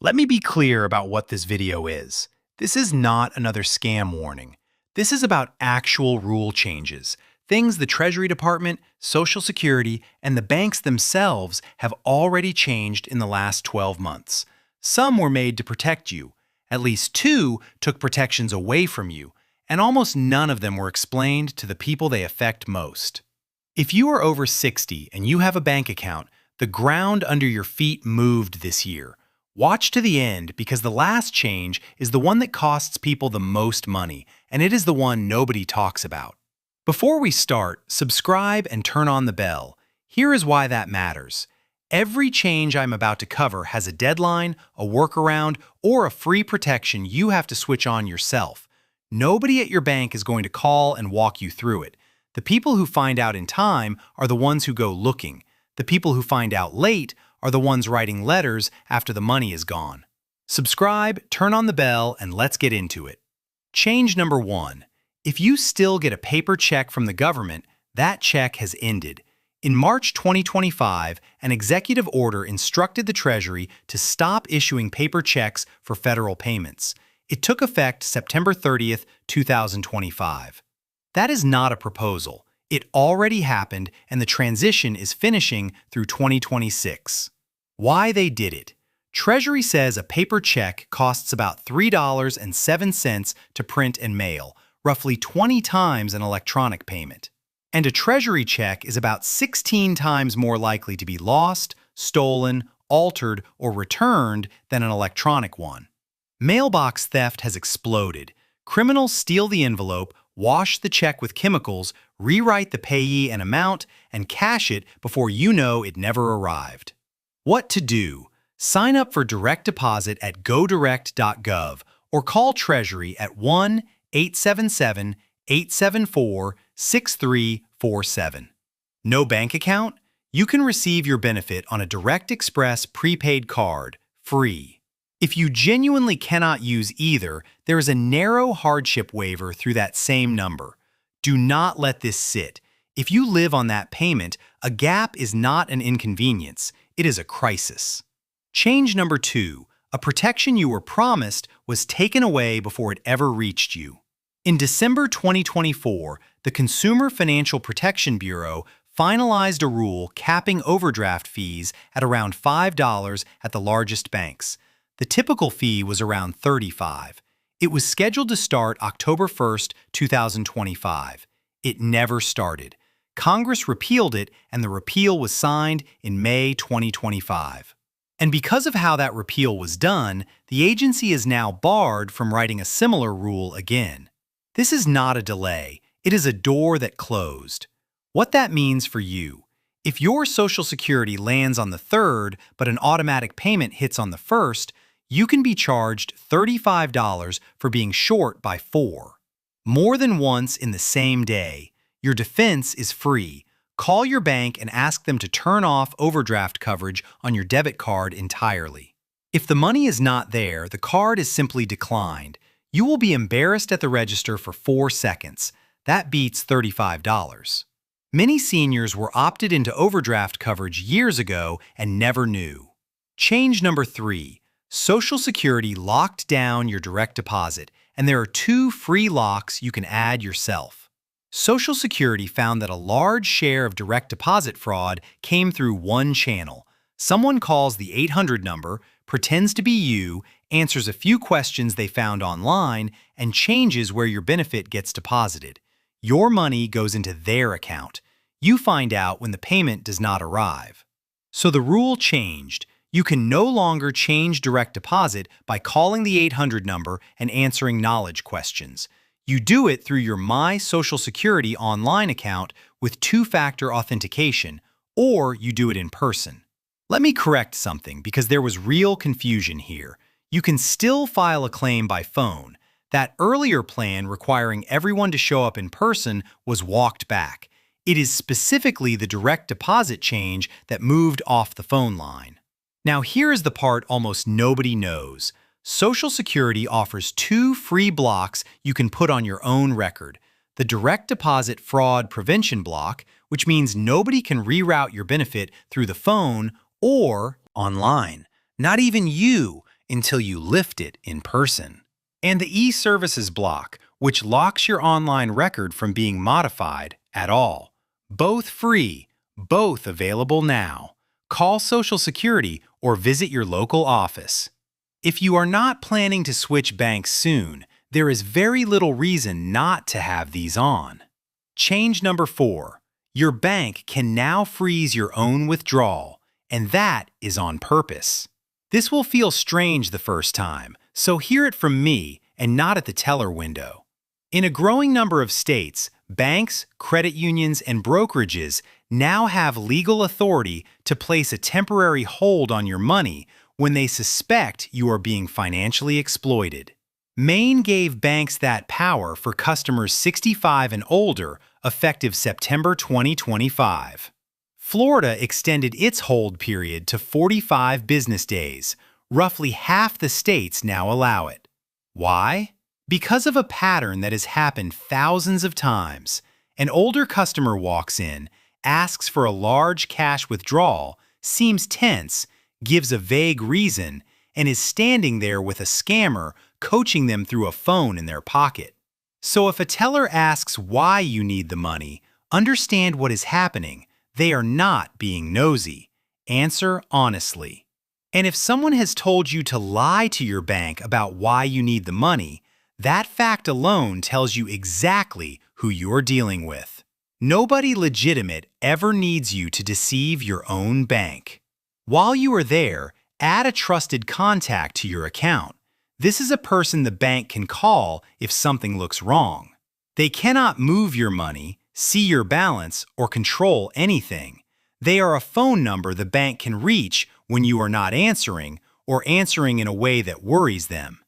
Let me be clear about what this video is. This is not another scam warning. This is about actual rule changes, things the Treasury Department, Social Security, and the banks themselves have already changed in the last 12 months. Some were made to protect you. At least two took protections away from you, and almost none of them were explained to the people they affect most. If you are over 60 and you have a bank account, the ground under your feet moved this year. Watch to the end because the last change is the one that costs people the most money, and it is the one nobody talks about. Before we start, subscribe and turn on the bell. Here is why that matters. Every change I'm about to cover has a deadline, a workaround, or a free protection you have to switch on yourself. Nobody at your bank is going to call and walk you through it. The people who find out in time are the ones who go looking. The people who find out late are the ones writing letters after the money is gone. Subscribe, turn on the bell, and let's get into it. Change number 1. If you still get a paper check from the government, that check has ended. In March 2025, an executive order instructed the Treasury to stop issuing paper checks for federal payments. It took effect September 30th, 2025. That is not a proposal. It already happened, and the transition is finishing through 2026. Why they did it. Treasury says a paper check costs about $3.07 to print and mail, roughly 20 times an electronic payment. And a Treasury check is about 16 times more likely to be lost, stolen, altered, or returned than an electronic one. Mailbox theft has exploded. Criminals steal the envelope, wash the check with chemicals, rewrite the payee and amount, and cash it before you know it never arrived. What to do? Sign up for direct deposit at godirect.gov or call Treasury at 1-877-874-6347. No bank account? You can receive your benefit on a Direct Express prepaid card, free. If you genuinely cannot use either, there is a narrow hardship waiver through that same number. Do not let this sit. If you live on that payment, a gap is not an inconvenience, it is a crisis. Change number 2. A protection you were promised was taken away before it ever reached you. In December 2024, the Consumer Financial Protection Bureau finalized a rule capping overdraft fees at around $5 at the largest banks. The typical fee was around $35. It was scheduled to start October 1st, 2025. It never started. Congress repealed it, and the repeal was signed in May 2025. And because of how that repeal was done, the agency is now barred from writing a similar rule again. This is not a delay. It is a door that closed. What that means for you. If your Social Security lands on the 3rd, but an automatic payment hits on the 1st, you can be charged $35 for being short by 4. More than once in the same day. Your defense is free. Call your bank and ask them to turn off overdraft coverage on your debit card entirely. If the money is not there, the card is simply declined. You will be embarrassed at the register for 4 seconds. That beats $35. Many seniors were opted into overdraft coverage years ago and never knew. Change number 3. Social Security locked down your direct deposit, and there are 2 free locks you can add yourself. Social Security found that a large share of direct deposit fraud came through one channel. Someone calls the 800 number, pretends to be you, answers a few questions they found online, and changes where your benefit gets deposited. Your money goes into their account. You find out when the payment does not arrive. So the rule changed. You can no longer change direct deposit by calling the 800 number and answering knowledge questions. You do it through your My Social Security online account with 2-factor authentication, or you do it in person. Let me correct something because there was real confusion here. You can still file a claim by phone. That earlier plan requiring everyone to show up in person was walked back. It is specifically the direct deposit change that moved off the phone line. Now here is the part almost nobody knows. Social Security offers 2 free blocks you can put on your own record. The Direct Deposit Fraud Prevention Block, which means nobody can reroute your benefit through the phone or online. Not even you. until you lift it in person. And the e-services block, which locks your online record from being modified at all. Both free, both available now. Call Social Security or visit your local office. If you are not planning to switch banks soon, there is very little reason not to have these on. Change number 4. Your bank can now freeze your own withdrawal, and that is on purpose. This will feel strange the first time, so hear it from me and not at the teller window. In a growing number of states, banks, credit unions, and brokerages now have legal authority to place a temporary hold on your money when they suspect you are being financially exploited. Maine gave banks that power for customers 65 and older, effective September 2025. Florida extended its hold period to 45 business days. Roughly half the states now allow it. Why? Because of a pattern that has happened thousands of times. An older customer walks in, asks for a large cash withdrawal, seems tense, gives a vague reason, and is standing there with a scammer coaching them through a phone in their pocket. So if a teller asks why you need the money, understand what is happening. They are not being nosy. Answer honestly. And if someone has told you to lie to your bank about why you need the money, that fact alone tells you exactly who you're dealing with. Nobody legitimate ever needs you to deceive your own bank. While you are there, add a trusted contact to your account. This is a person the bank can call if something looks wrong. They cannot move your money, see your balance, or control anything. They are a phone number the bank can reach when you are not answering or answering in a way that worries them.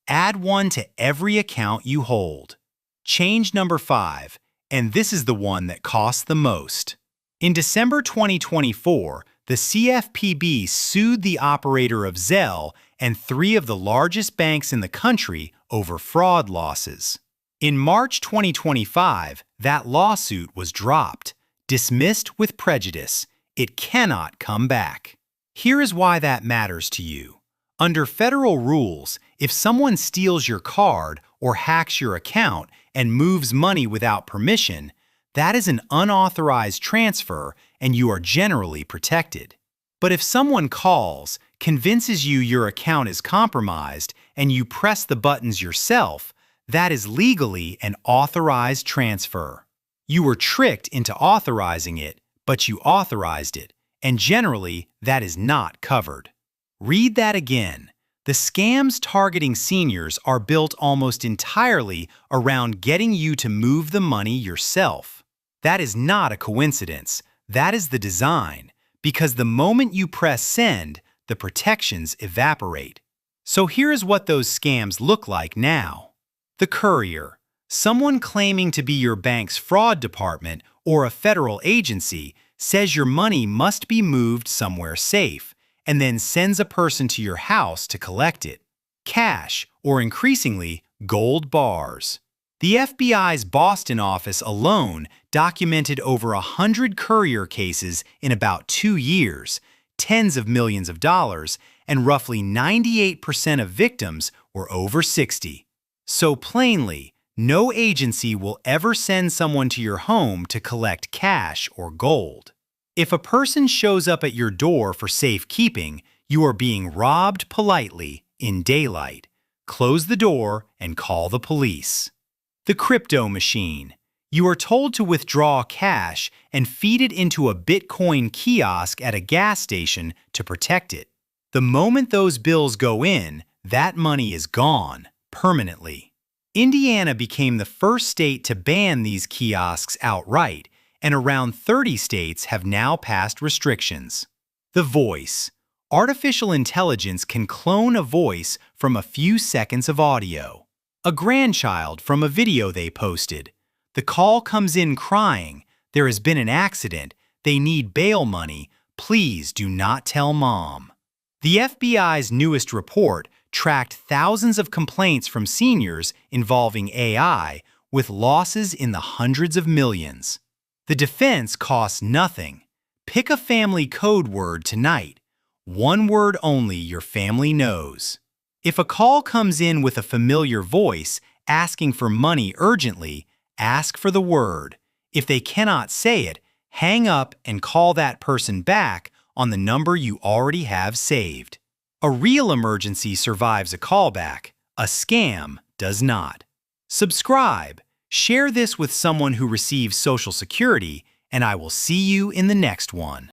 Add one to every account you hold. Change number 5, and this is the one that costs the most. In December 2024, the CFPB sued the operator of Zelle and 3 of the largest banks in the country over fraud losses. In March 2025, that lawsuit was dropped, dismissed with prejudice. It cannot come back. Here is why that matters to you. Under federal rules, if someone steals your card or hacks your account and moves money without permission, that is an unauthorized transfer and you are generally protected. But if someone calls, convinces you your account is compromised, and you press the buttons yourself, that is legally an authorized transfer. You were tricked into authorizing it, but you authorized it, and generally that is not covered. Read that again. The scams targeting seniors are built almost entirely around getting you to move the money yourself. That is not a coincidence. That is the design, because the moment you press send, the protections evaporate. So here is what those scams look like now. The courier, someone claiming to be your bank's fraud department or a federal agency, says your money must be moved somewhere safe, and then sends a person to your house to collect it. Cash, or increasingly, gold bars. The FBI's Boston office alone documented over 100 courier cases in about 2 years, tens of millions of dollars, and roughly 98% of victims were over 60. So plainly, no agency will ever send someone to your home to collect cash or gold. If a person shows up at your door for safekeeping, you are being robbed politely in daylight. Close the door and call the police. The crypto machine. You are told to withdraw cash and feed it into a Bitcoin kiosk at a gas station to protect it. The moment those bills go in, that money is gone permanently. Indiana became the first state to ban these kiosks outright, and around 30 states have now passed restrictions. The voice. Artificial intelligence can clone a voice from a few seconds of audio. A grandchild from a video they posted. The call comes in crying, "There has been an accident, they need bail money, please do not tell mom." The FBI's newest report tracked thousands of complaints from seniors involving AI, with losses in the hundreds of millions. The defense costs nothing. Pick a family code word tonight. One word only your family knows. If a call comes in with a familiar voice asking for money urgently, ask for the word. If they cannot say it, hang up and call that person back on the number you already have saved. A real emergency survives a callback. A scam does not. Subscribe. Share this with someone who receives Social Security, and I will see you in the next one.